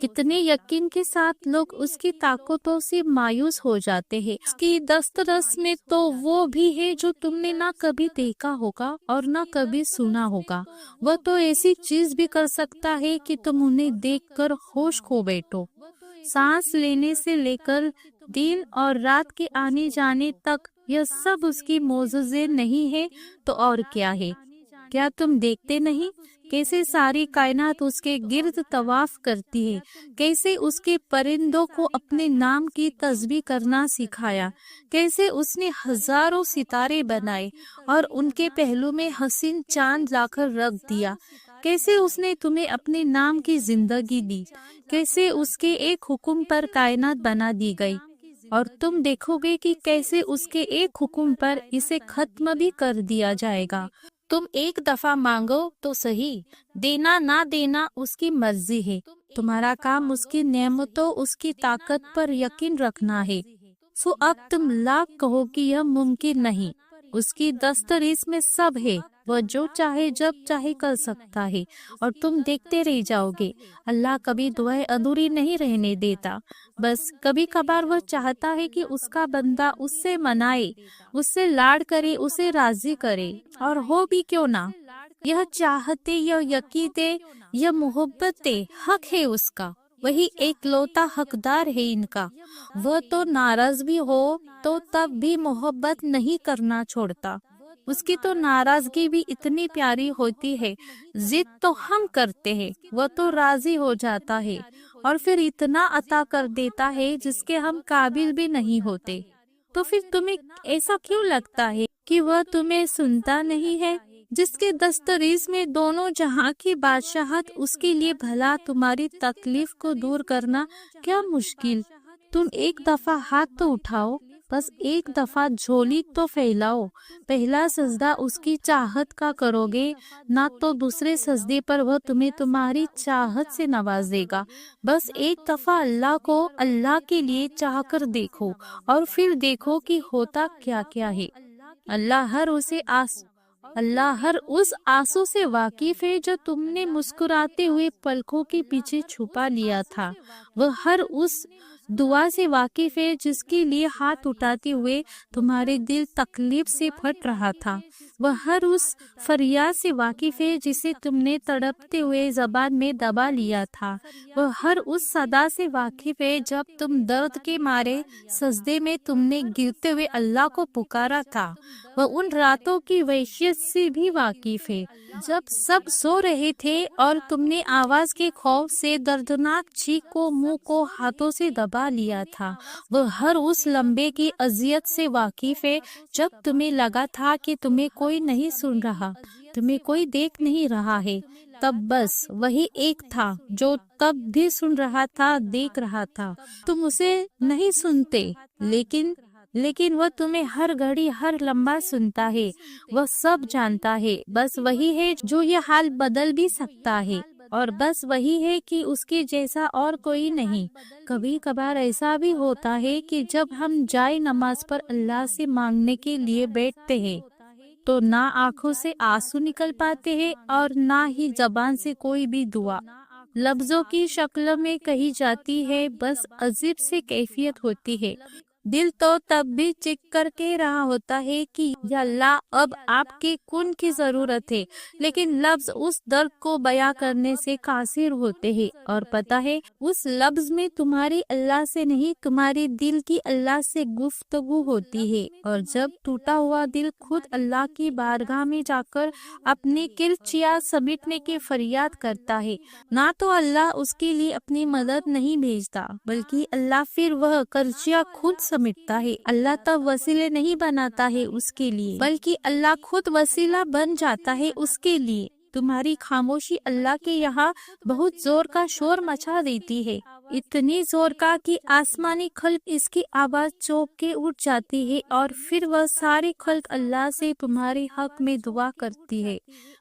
کتنے یقین کے ساتھ لوگ اس کی طاقتوں سے مایوس ہو جاتے ہیں۔ اس کی دسترس میں تو وہ بھی ہے جو تم نے نہ کبھی دیکھا ہوگا اور نہ کبھی سنا ہوگا۔ وہ تو ایسی چیز بھی کر سکتا ہے کہ تم انہیں دیکھ کر ہوش کھو بیٹھو۔ سانس لینے سے لے کر دن اور رات کے آنے جانے تک یہ سب اس کی معجزے نہیں ہے تو اور کیا ہے؟ کیا تم دیکھتے نہیں کیسے ساری کائنات اس کے گرد طواف کرتی ہے؟ کیسے اس کے پرندوں کو اپنے نام کی تسبیح کرنا سکھایا؟ کیسے اس نے ہزاروں ستارے بنائے اور ان کے پہلو میں حسین چاند لا کر رکھ دیا؟ کیسے اس نے تمہیں اپنے نام کی زندگی دی؟ کیسے اس کے ایک حکم پر کائنات بنا دی گئی؟ اور تم دیکھو گے کہ کیسے اس کے ایک حکم پر اسے ختم بھی کر دیا جائے گا۔ تم ایک دفعہ مانگو تو صحیح، دینا نہ دینا اس کی مرضی ہے۔ تمہارا کام اس کی نعمتوں، اس کی طاقت پر یقین رکھنا ہے۔ سو اب تم لاکھ کہو کہ یہ ممکن نہیں، اس کی دسترس میں سب ہے، وہ جو چاہے جب چاہے کر سکتا ہے، اور تم دیکھتے رہ جاؤ گے۔ اللہ کبھی دعائیں ادھوری نہیں رہنے دیتا، بس کبھی کبھار وہ چاہتا ہے کہ اس کا بندہ اس سے منائے، اس سے لاڈ کرے، اسے راضی کرے، اور ہو بھی کیوں نہ۔ یہ چاہتے، یہ یقیدے، یہ محبتیں حق ہے اس کا، وہی ایک لوتا حقدار ہے ان کا۔ وہ تو ناراض بھی ہو تو تب بھی محبت نہیں کرنا چھوڑتا۔ اس کی تو ناراضگی بھی اتنی پیاری ہوتی ہے، ضد تو ہم کرتے ہیں، وہ تو راضی ہو جاتا ہے اور پھر اتنا عطا کر دیتا ہے جس کے ہم قابل بھی نہیں ہوتے۔ تو پھر تمہیں ایسا کیوں لگتا ہے کہ وہ تمہیں سنتا نہیں ہے؟ جس کے دسترس میں دونوں جہاں کی بادشاہت، اس کے لیے بھلا تمہاری تکلیف کو دور کرنا کیا مشکل؟ تم ایک دفعہ ہاتھ تو اٹھاؤ، بس ایک دفعہ جھولی تو پھیلاؤ۔ پہلا سجدہ اس کی چاہت کا کرو گے نہ تو دوسرے سجدے پر وہ تمہیں تمہاری چاہت سے نوازے گا۔ بس ایک دفعہ اللہ کو اللہ کے لیے چاہ کر دیکھو اور پھر دیکھو کہ ہوتا کیا کیا ہے۔ اللہ ہر اس آنسو سے واقف ہے جو تم نے مسکراتے ہوئے پلکوں کے پیچھے چھپا لیا تھا۔ وہ ہر اس دعا سے واقف ہے جس کے لیے ہاتھ اٹھاتے ہوئے تمہارے دل تکلیف سے پھٹ رہا تھا۔ وہ ہر اس فریاد سے واقف ہے جسے تم نے تڑپتے ہوئے زبان میں دبا لیا تھا۔ وہ ہر اس صدا سے واقف ہے جب تم درد کے مارے سجدے میں تم نے گرتے ہوئے اللہ کو پکارا تھا۔ وہ ان راتوں کی وحشت سے بھی واقف ہے جب سب سو رہے تھے اور تم نے آواز کے خوف سے دردناک چیخ کو منہ کو ہاتھوں سے دبا لیا تھا۔ وہ ہر اس لمبے کی اذیت سے واقف ہے جب تمہیں لگا تھا کہ تمہیں کوئی نہیں سن رہا، تمہیں کوئی دیکھ نہیں رہا ہے۔ تب بس وہی ایک تھا جو تب بھی سن رہا تھا، دیکھ رہا تھا۔ تم اسے نہیں سنتے، لیکن وہ تمہیں ہر گھڑی ہر لمحہ سنتا ہے، وہ سب جانتا ہے۔ بس وہی ہے جو یہ حال بدل بھی سکتا ہے، اور بس وہی ہے کہ اس کے جیسا اور کوئی نہیں۔ کبھی کبھار ایسا بھی ہوتا ہے کہ جب ہم جائے نماز پر اللہ سے مانگنے کے لیے بیٹھتے ہیں تو نہ آنکھوں سے آنسو نکل پاتے ہیں اور نہ ہی زبان سے کوئی بھی دعا لفظوں کی شکل میں کہی جاتی ہے، بس عجیب سے کیفیت ہوتی ہے۔ دل تو تب بھی چیخ کر کہہ رہا ہوتا ہے کہ یا اللہ اب آپ کے کن کی ضرورت ہے، لیکن لفظ اس درد کو بیان کرنے سے قاصر ہوتے ہیں، اور پتہ ہے اس لفظ میں تمہاری اللہ سے نہیں، تمہاری دل کی اللہ سے گفتگو ہوتی ہے۔ اور جب ٹوٹا ہوا دل خود اللہ کی بارگاہ میں جا کر اپنی کرچیاں سمیٹنے کی فریاد کرتا ہے، نہ تو اللہ اس کے لیے اپنی مدد نہیں بھیجتا، بلکہ اللہ پھر وہ کرچیاں خود سمیٹتا ہے۔ اللہ تب وسیلے نہیں بناتا ہے اس کے لیے، بلکہ اللہ خود وسیلہ بن جاتا ہے اس کے لیے۔ تمہاری خاموشی اللہ کے یہاں بہت زور کا شور مچا دیتی ہے، اتنی زور کا کہ آسمانی خلق اس کی آواز چونک کے اٹھ جاتی ہے، اور پھر وہ ساری خلق اللہ سے تمہارے حق میں دعا کرتی ہے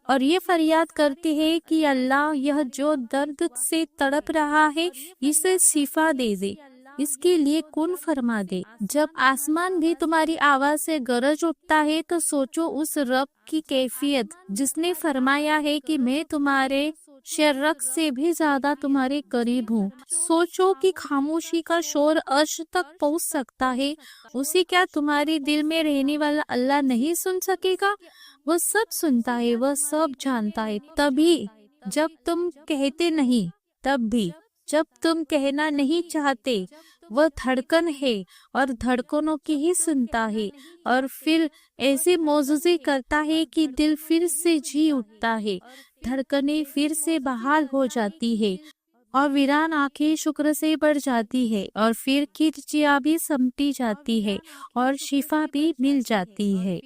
اور یہ فریاد کرتی ہے کہ اللہ یہ جو درد سے تڑپ رہا ہے اسے شفا دے دے، اس کے لیے کن فرما دے۔ جب آسمان بھی تمہاری آواز سے گرج اٹھتا ہے تو سوچو اس رب کی کیفیت جس نے فرمایا ہے کہ میں تمہارے شرک سے بھی زیادہ تمہارے قریب ہوں۔ سوچو کہ خاموشی کا شور عرش تک پہنچ سکتا ہے، اسی کیا تمہارے دل میں رہنے والا اللہ نہیں سن سکے گا؟ وہ سب سنتا ہے، وہ سب جانتا ہے، تبھی جب تم کہتے نہیں، تب بھی جب تم کہنا نہیں چاہتے، وہ دھڑکن ہے اور دھڑکنوں کی ہی سنتا ہے، اور پھر ایسے معجزے کرتا ہے کہ دل پھر سے جی اٹھتا ہے، دھڑکنیں پھر سے بحال ہو جاتی ہے، اور ویران آنکھیں شکر سے بڑھ جاتی ہے، اور پھر کرچیاں بھی سمٹی جاتی ہے اور شفا بھی مل جاتی ہے۔